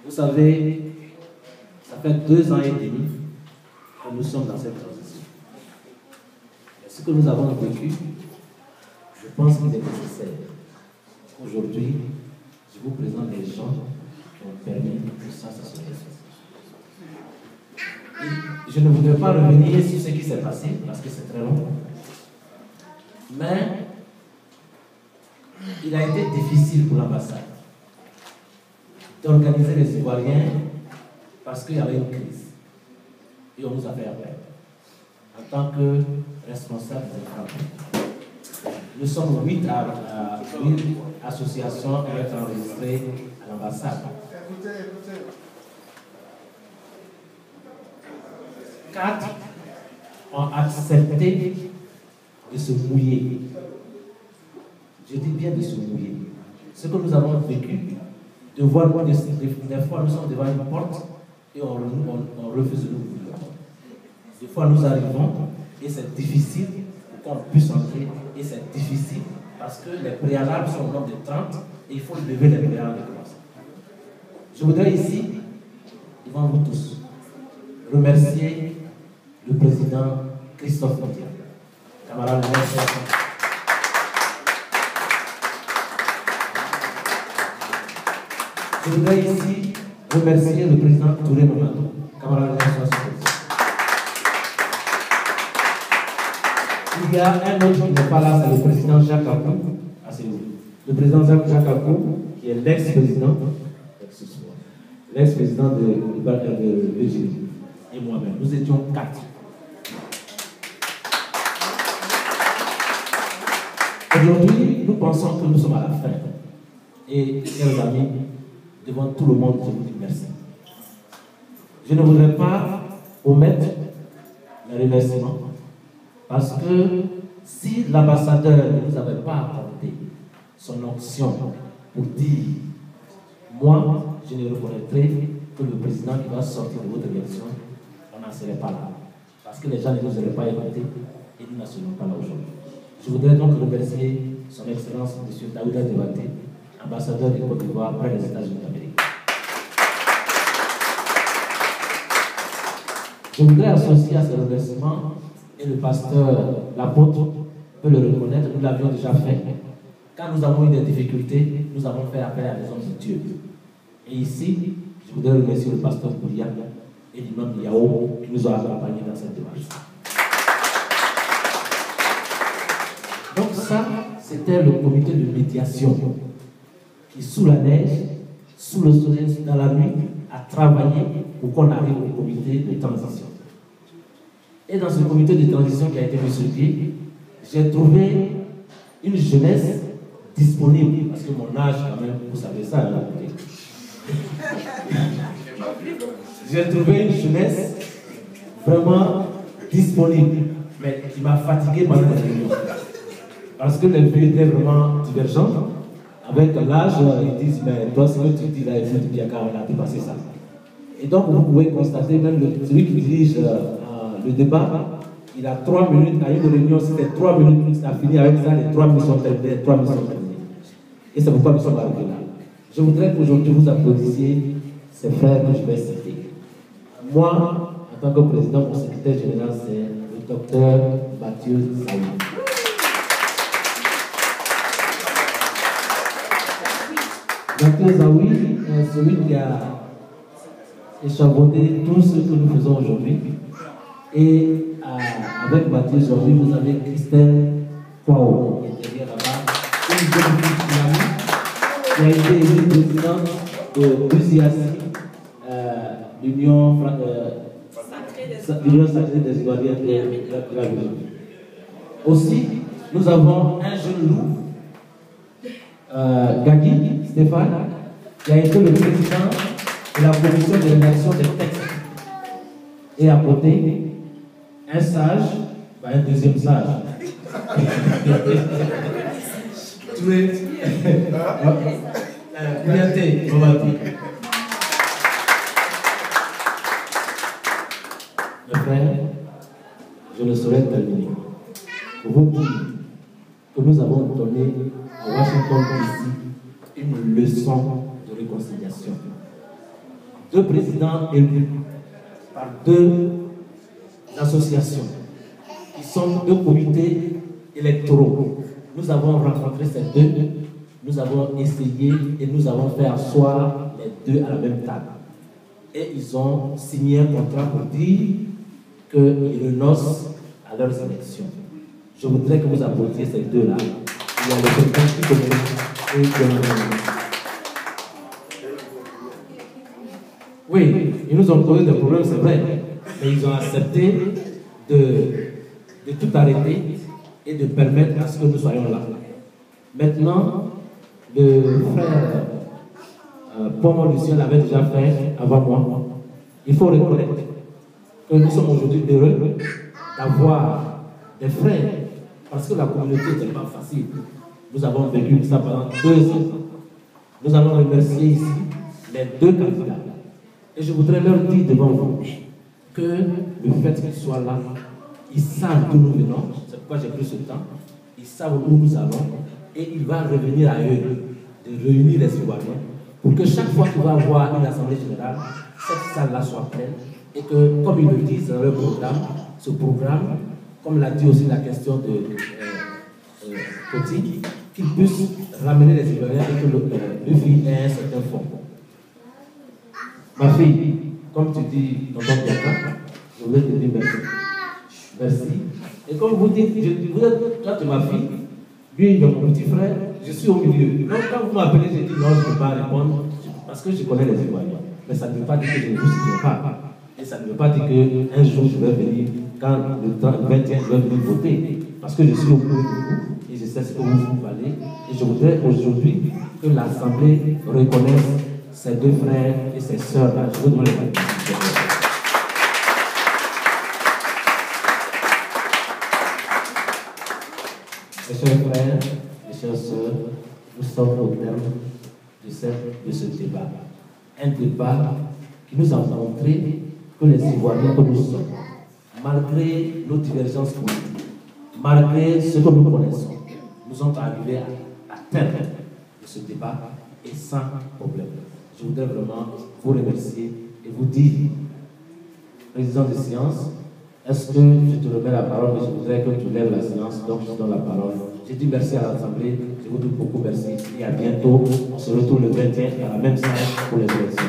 Vous savez, ça fait 2 ans et demi que nous sommes dans cette transition. Et ce que nous avons vécu, je pense qu'il est nécessaire. Aujourd'hui, je vous présente les gens qui ont permis que ça se fasse. Je ne voudrais pas revenir sur ce qui s'est passé, parce que c'est très long. Mais il a été difficile pour l'ambassade d'organiser les Ivoiriens parce qu'il y avait une crise. Et on nous a fait appel. En tant que responsable des femmes. Nous sommes 8 associations à être enregistrées à l'ambassade. 4 ont accepté de se mouiller. Je dis bien de se mouiller. Ce que nous avons vécu, de voir des fois nous sommes devant une porte et on refuse de nous ouvrir. Des fois nous arrivons et c'est difficile pour qu'on puisse entrer et c'est difficile parce que les préalables sont au nombre de 30 et il faut lever les préalables. Je voudrais ici, devant vous tous, remercier le président Christophe Mondial. Camarade, merci. Je voudrais ici remercier le président Touré Mamadou. Camarade, merci. Il y a un autre qui n'est pas là, c'est le président Jacques Akou. Le président Jacques Akou, qui est l'ex-président de l'Égypte. Et moi-même, nous étions 4. Aujourd'hui, nous pensons que nous sommes à la fin. Et, chers amis, devant tout le monde, je vous dis merci. Je ne voudrais pas omettre les remerciements, parce que si l'ambassadeur ne nous avait pas apporté son option pour dire, moi, je ne reconnaîtrai que le président qui va sortir de votre élection, on n'en serait pas là. Parce que les gens ne nous auraient pas écoutés et nous n'en serons pas là aujourd'hui. Je voudrais donc remercier son Excellence, M. Daouda Diabaté, ambassadeur de Côte d'Ivoire près des États-Unis d'Amérique. Je voudrais associer à ce remerciement, et le pasteur, l'apôtre, peut le reconnaître, nous l'avions déjà fait. Quand nous avons eu des difficultés, nous avons fait appel à des hommes de Dieu. Et ici, je voudrais remercier le pasteur Koulia et l'imam Yao qui nous ont accompagnés dans cette démarche. Donc ça, c'était le comité de médiation qui, sous la neige, sous le soleil, dans la nuit, a travaillé pour qu'on arrive au comité de transition. Et dans ce comité de transition qui a été mis sur pied, j'ai trouvé une jeunesse disponible, parce que mon âge, quand même, vous savez ça, là. J'ai trouvé une jeunesse vraiment disponible, mais qui m'a fatigué pendant la réunion. Parce que les vieux étaient vraiment divergents. Avec l'âge, ils disent, mais toi, ce que tu dis là, il faut dire qu'on a dépassé ça. Et donc, vous pouvez constater, même celui qui dirige le débat, il a 3 minutes, à une réunion, c'était 3 minutes, ça a fini avec ça, les 3 minutes sont terminées, 3 minutes sont terminées. Et c'est pourquoi nous sommes arrivés là. Je voudrais qu'aujourd'hui vous applaudissiez ces frères que je vais citer. Moi, en tant que président, mon secrétaire général, c'est le docteur Mathieu Saoui. Mathieu Saoui est celui qui a échafaudé tout ce que nous faisons aujourd'hui. Et avec Mathieu aujourd'hui, vous avez Christelle Kwao, qui est derrière là-bas, une jeune fille qui a été élue présidente de l'UCIAC, l'Union sacrée des Ivoiriens de la région. Aussi, nous avons un jeune loup, Gagui Stéphane, qui a été le président de la commission de rédaction des textes. Et à côté, un sage, un deuxième sage. Mes frères, je ne saurais terminer pour vous dire que nous avons donné à Washington DC une leçon de réconciliation. 2 présidents élus par 2 associations qui sont 2 comités électoraux. Nous avons rencontré ces 2, nous avons essayé et nous avons fait asseoir les 2 à la même table. Et ils ont signé un contrat pour dire qu'ils renoncent à leurs élections. Je voudrais que vous applaudiez ces 2-là. Il y a le président qui connaît et qui Oui, ils nous ont posé des problèmes, c'est vrai, mais ils ont accepté de tout arrêter et de permettre à ce que nous soyons là. Maintenant, le frère Paul Lucien l'avait déjà fait avant moi. Il faut reconnaître que nous sommes aujourd'hui heureux d'avoir des frères, parce que la communauté n'est pas facile. Nous avons vécu ça pendant 2 ans. Nous allons remercier ici les 2 candidats. Et je voudrais leur dire devant vous que le fait qu'ils soient là, ils savent d'où nous venons, c'est pourquoi j'ai pris ce temps, ils savent où nous allons, et il va revenir à eux de réunir les Ivoiriens pour que chaque fois qu'il va y avoir une assemblée générale, cette salle-là soit pleine, et que, comme ils le disent dans leur programme, ce programme, comme l'a dit aussi la question de Coty, qu'ils puissent ramener les Ivoiriens et que le fille ait un certain fond. Ma fille, comme tu dis, tonton Bianca, je voulais te dire merci. Merci. Et comme vous dites, toi tu es ma fille, lui il est mon petit frère, je suis au milieu. Donc quand vous m'appelez, je dis non, je ne peux pas répondre, parce que je connais les Ivoiriens. Mais ça ne veut pas dire que je ne vous soutiens pas. Et ça ne veut pas dire qu'un jour je vais venir, quand le 21, je vais venir voter. Parce que je suis au milieu de vous et je sais ce que vous valez. Et je voudrais aujourd'hui que l'Assemblée reconnaisse ces 2 frères et ces sœurs-là. Je vous demande les mains. Mes chers frères, mes chères sœurs, nous sommes au terme de ce débat. Un débat qui nous a montré que les Ivoiriens que nous sommes, malgré nos divergences politiques, malgré ce que nous connaissons, nous sommes arrivés à terme de ce débat et sans problème. Je voudrais vraiment vous remercier et vous dire, président de séance, est-ce que je te remets la parole, mais je voudrais que tu lèves la séance, donc je donne la parole. Je dis merci à l'Assemblée, je vous dis beaucoup merci et à bientôt. On se retrouve le 21 à la même salle pour les élections.